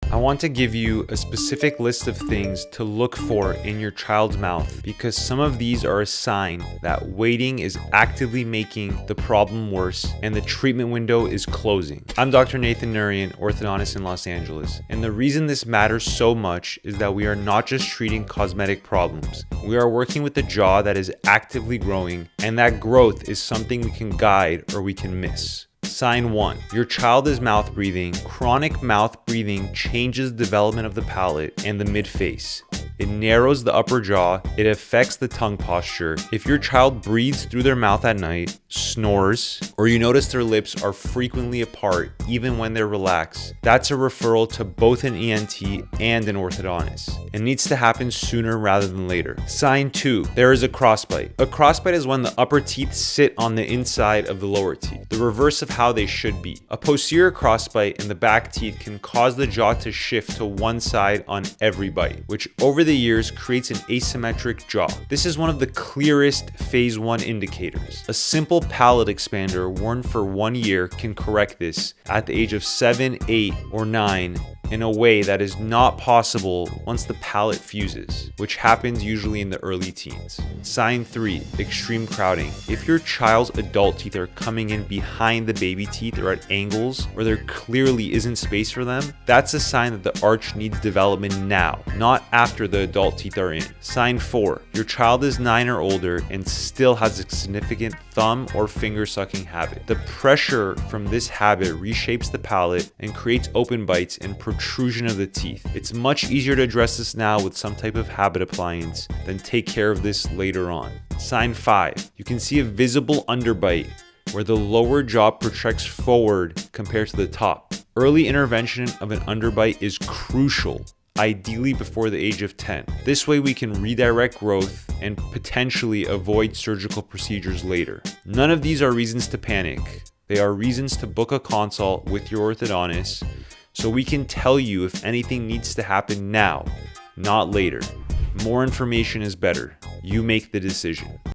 I want to give you a specific list of things to look for in your child's mouth because some of these are a sign that waiting is actively making the problem worse and the treatment window is closing. I'm Dr. Nathan Nurian, orthodontist in Los Angeles, and the reason this matters so much is that we are not just treating cosmetic problems. We are working with the jaw that is actively growing, and that growth is something we can guide or we can miss. Sign 1. Your child is mouth breathing. Chronic mouth breathing changes the development of the palate and the midface. It narrows the upper jaw. It affects the tongue posture. If your child breathes through their mouth at night, snores, or you notice their lips are frequently apart even when they're relaxed, that's a referral to both an ENT and an orthodontist. It needs to happen sooner rather than later. Sign 2. There is a crossbite. A crossbite is when the upper teeth sit on the inside of the lower teeth, the reverse of how they should be. A posterior crossbite in the back teeth can cause the jaw to shift to one side on every bite, which over the years creates an asymmetric jaw. This is one of the clearest phase 1 indicators. A simple palate expander worn for 1 year can correct this at the age of 7, 8, or 9 in a way that is not possible once the palate fuses, which happens usually in the early teens. Sign 3. Extreme crowding. If your child's adult teeth are coming in behind the baby teeth or at angles where there clearly isn't space for them, that's a sign that the arch needs development now, not after the adult teeth are in. Sign 4. Your child is 9 or older and still has a significant thumb or finger sucking habit. The pressure from this habit reshapes the palate and creates open bites and protrusion of the teeth. It's much easier to address this now with some type of habit appliance than take care of this later on. Sign 5. You can see a visible underbite where the lower jaw protracts forward compared to the top. Early intervention of an underbite is crucial, ideally before the age of 10. This way we can redirect growth and potentially avoid surgical procedures later. None of these are reasons to panic. They are reasons to book a consult with your orthodontist so we can tell you if anything needs to happen now, not later. More information is better. You make the decision.